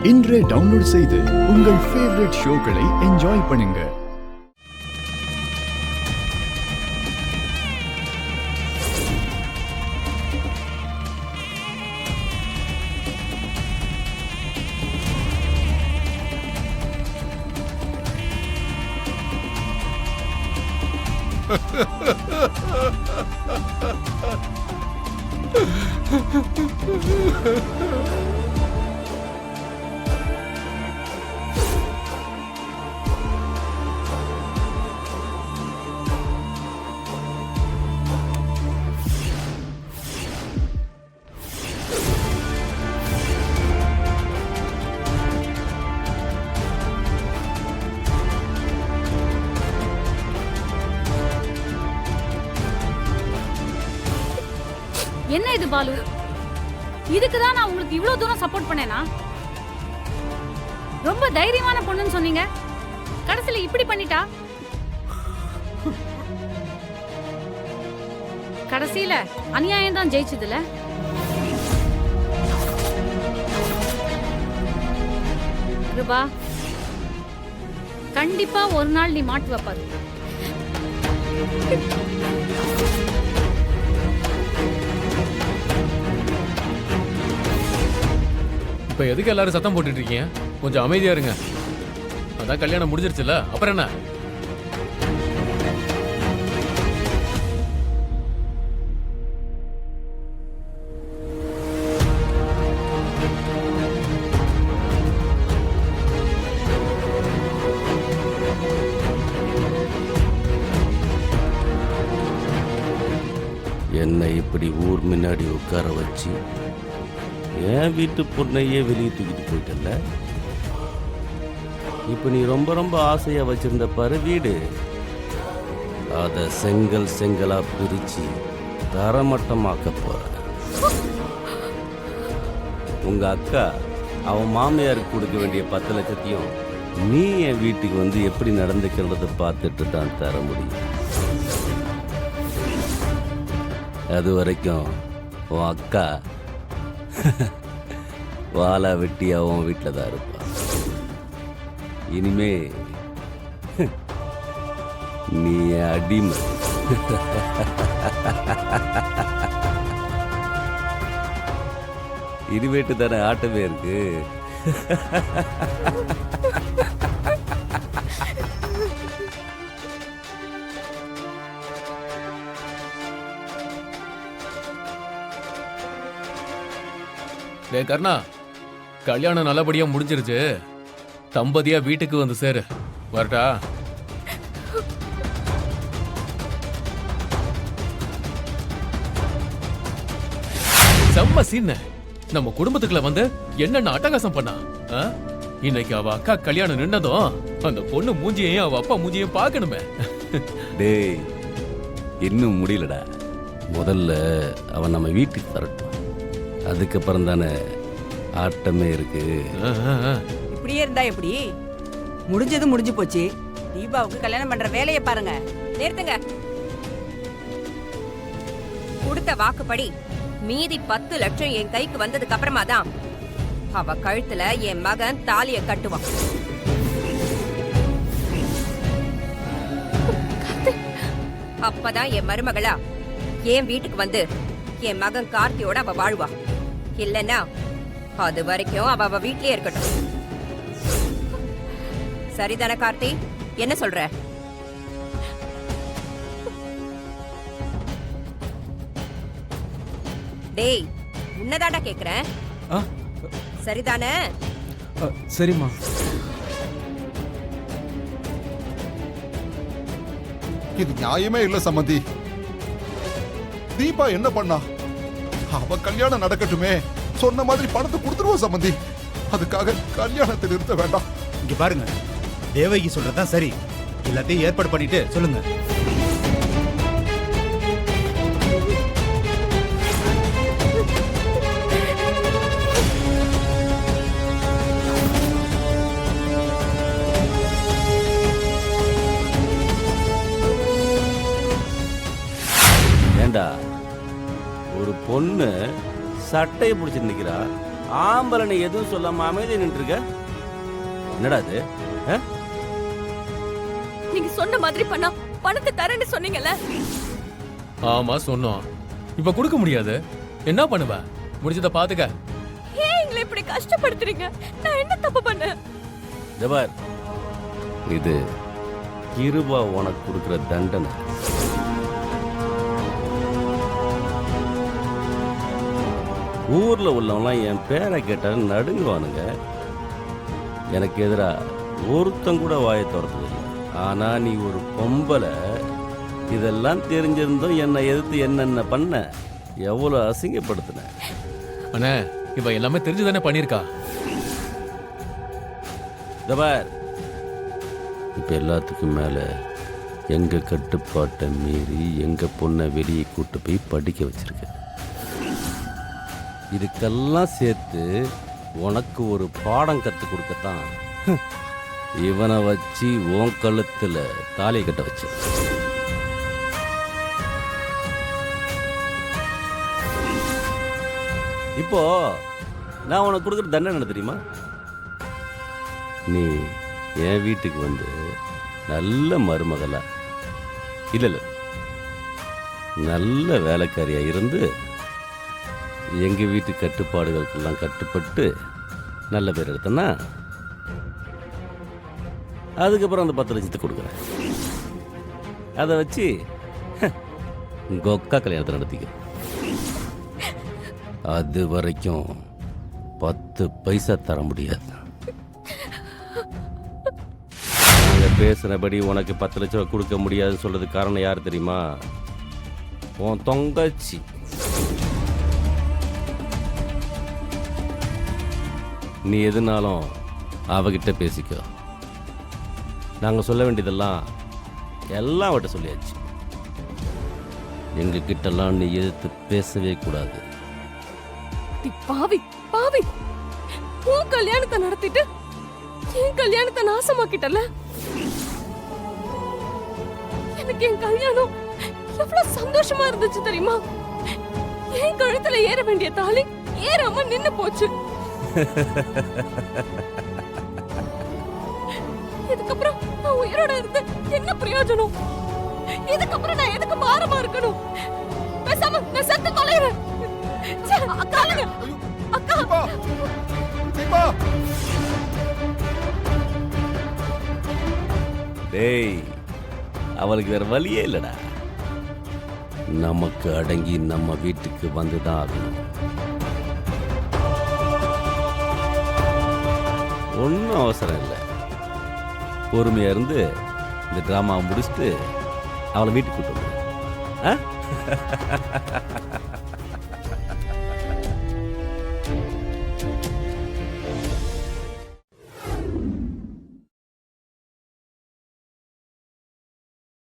இன்றே டவுன்லோட் செய்து உங்கள் ஃபேவரட் ஷோக்களை என்ஜாய் பண்ணுங்க. என்ன இது பாலு? இதுக்குதான் நான் உங்களுக்கு இவ்வளவு தூரம் சப்போர்ட் பண்ணேனா? ரொம்ப தைரியமான பொண்ணுன்னு சொன்னீங்க, கடைசியில இப்படி பண்ணிட்டா. கடைசியில அநியாயம் தான் ஜெயிச்சதுல. கிருபா, கண்டிப்பா ஒரு நாள் நீ மாட்டு வைப்பாரு. இப்ப எதுக்கு எல்லாரும் சத்தம் போட்டுட்டு இருக்கீங்க? கொஞ்சம் அமைதியா இருங்க. அதான் கல்யாணம் முடிஞ்சிருச்சுல, அப்புறம் என்ன? என்னை இப்படி ஊர் முன்னாடி உட்கார வச்சு என் வீட்டு பொண்ணையே வெளியே தூக்கிட்டு போயிட்டல. இப்போ நீ ரொம்ப ரொம்ப ஆசையாக வச்சிருந்த பாரு வீடு, அதை செங்கல் செங்கலா பிரிச்சு தரமட்டமாக்க போற. உங்க அக்கா அவன் மாமியாருக்கு கொடுக்க வேண்டிய 10 லட்சத்தையும் நீ என் வீட்டுக்கு வந்து எப்படி நடந்துக்கிறத பார்த்துட்டு தான் தர முடியும். அது வரைக்கும் உன் அக்கா வாழா வெட்டியா உன் வீட்டில் தான் இருப்பா. இனிமே நீ அடிமை. இனிமேட்டு தானே ஆட்டமே இருக்கு. கர்ணா, கல்யாணம் நல்லபடியா முடிஞ்சிருச்சு. தம்பதியா வீட்டுக்கு வந்து சேரு. வரட்டா? செம்ம சீன். நம்ம குடும்பத்துக்குள்ள வந்து என்னென்ன அட்டகாசம் பண்ணா. இன்னைக்கு அவ அக்கா கல்யாணம் நின்னதும் அந்த பொண்ணு மூஞ்சியையும் அவ அப்பா மூஞ்சியையும் பார்க்கணுமே. டேய், இன்னும் முடியலடா. முதல்ல அவன் நம்ம வீட்டுக்கு வரட்டும், அதுக்கப்புறம் தானே ஆட்டமே இருக்கு. இப்படியே இருந்தா எப்படி? முடிஞ்சது முடிஞ்சு போச்சு. தீபாவுக்கு கல்யாணம் பண்ற வேலையை பாருங்க. நிறுத்துங்க. கொடுத்த வாக்குப்படி மீதி 10 லட்சம் என் கைக்கு வந்ததுக்கு அப்புறமா தான் அவ கழுத்துல என் மகன் தாலிய கட்டுவான். அப்பதான் என் மருமகளா என் வீட்டுக்கு வந்து என் மகன் கார்த்தியோட அவ வாழ்வா. இல்லன்னா அது வரைக்கும் அவ வீட்லயே இருக்கட்டும். சரிதானே கார்த்தி? என்ன சொல்ற? டேய், உன்னதாடா கேக்குறேன். சரிதானே? சரிம்மா. இது நியாயமே இல்ல சம்மந்தி. தீபா என்ன பண்ணா? அவ கல்யாணம் நடக்கட்டுமே, சொன்ன மாதிரி பணத்தை கொடுத்துருவோம் சம்மந்தி. அதுக்காக கல்யாணத்தை நிறுத்த வேண்டாம். இங்க பாருங்க, தேவகி சொல்றதுதான் சரி. எல்லாத்தையும் ஏற்பாடு பண்ணிட்டு சொல்லுங்க. ஏண்டா, ஒரு பொண்ணு சட்டையை பிடிச்சி நிற்கிறா, ஆம்பளை நீ எதுவும் சொல்லாம அமைதியா நின்றுருக்க. என்னடா இது? ஆ? நீங்க சொன்ன மாதிரி பண்ணா பணத்தை தரேன்னு சொன்னீங்கல்ல. ஆமா சொன்னோம். இப்ப கொடுக்க முடியாது. என்ன பண்ணுவ? முடிஞ்சத பாத்துக்க. ஏன் எங்களை இப்படி கஷ்டப்படுத்துறீங்க? நான் என்ன தப்பு பண்ணேன்? ஜபார், இது கிருபா உனக்கு கொடுக்குற தண்டனை. ஊர்ல உள்ளவங்களாம் என் பேரை கேட்டாலும் நடுங்குவானுங்க. எனக்கு எதிரா ஒருத்தன் கூட வாயை திறந்ததில்லை. ஆனா நீ ஒரு பொம்பளை, இதெல்லாம் தெரிஞ்சிருந்தும் என்னை எதிர்த்து என்னென்ன பண்ண, எவ்வளவு அசிங்கப்படுத்தின. அண்ணே, இவ எல்லாமே தெரிஞ்சுதானே பண்ணிருக்கா. ஜபார், இப்ப எல்லாத்துக்கும் மேல எங்க கட்டுப்பாட்டை மீறி எங்க பொண்ணை வெளியே கூட்டு போய் படிக்க வச்சிருக்க. இதுக்கெல்லாம் சேர்த்து உனக்கு ஒரு பாடம் கத்து கொடுக்கத்தான் இவனை வச்சு உன் கழுத்துல தாலி கட்ட வச்சு. இப்போ நான் உனக்கு கொடுக்குற தண்டனை என்ன தெரியுமா? நீ என் வீட்டுக்கு வந்து நல்ல மருமகளா இல்ல நல்ல வேலைக்காரியா இருந்து எங்க வீட்டு கட்டுப்பாடுகளுக்கெல்லாம் கட்டுப்பட்டு நல்ல பேர் எடுத்தனா, அதுக்கப்புறம் அந்த 10 லட்சத்தை கொடுக்குறேன். அதை வச்சு உங்க அக்கா கல்யாணத்தை நடத்திக்க. அது வரைக்கும் 10 பைசா தர முடியாது. நாங்க பேசுனபடி உனக்கு 10 லட்ச ரூபா கொடுக்க முடியாதுன்னு சொல்றதுக்கு காரணம் யார் தெரியுமா? உன் தொங்கச்சி. நீ எதுனாலும் அவகிட்ட பேசிக்கோ. நாங்க சொல்ல வேண்டியதெல்லாம் எல்லாம் அவட்ட சொல்லியாச்சு. எங்க கிட்டலாம் நீ எதிர்த்து பேசவே கூடாது. டி பாவி பாவி, உன் கல்யாணத்தை நடத்திட்டு என் கல்யாணத்தை நாசமாக்கிட்டல. எனக்கு என் கல்யாணம் எவ்வளவு சந்தோஷமா இருந்துச்சு தெரியுமா? என் கழுத்துல ஏற வேண்டிய தாலி ஏறாம நின்னு போச்சு. இதுக்கப்புறம் நான் உயிரோட இருந்து என்ன பிரயோஜனம்? இதுக்கப்புறம் நான் எதுக்கு பாரமா இருக்கணும்? பேசாம நான் செத்து தொலைறேன். அக்கா, அக்கா, தீபா! தீபா! டேய், அவளுக்கு வேற வழியே இல்லடா. நமக்கு அடங்கி நம்ம வீட்டுக்கு வந்துதான் ஆகணும். ஒன்றும் அவசரம் இல்லை. பொறுமையா இருந்து இந்த டிராமாவை முடிச்சுட்டு அவளை வீட்டுக்கு கூட்டு வந்து.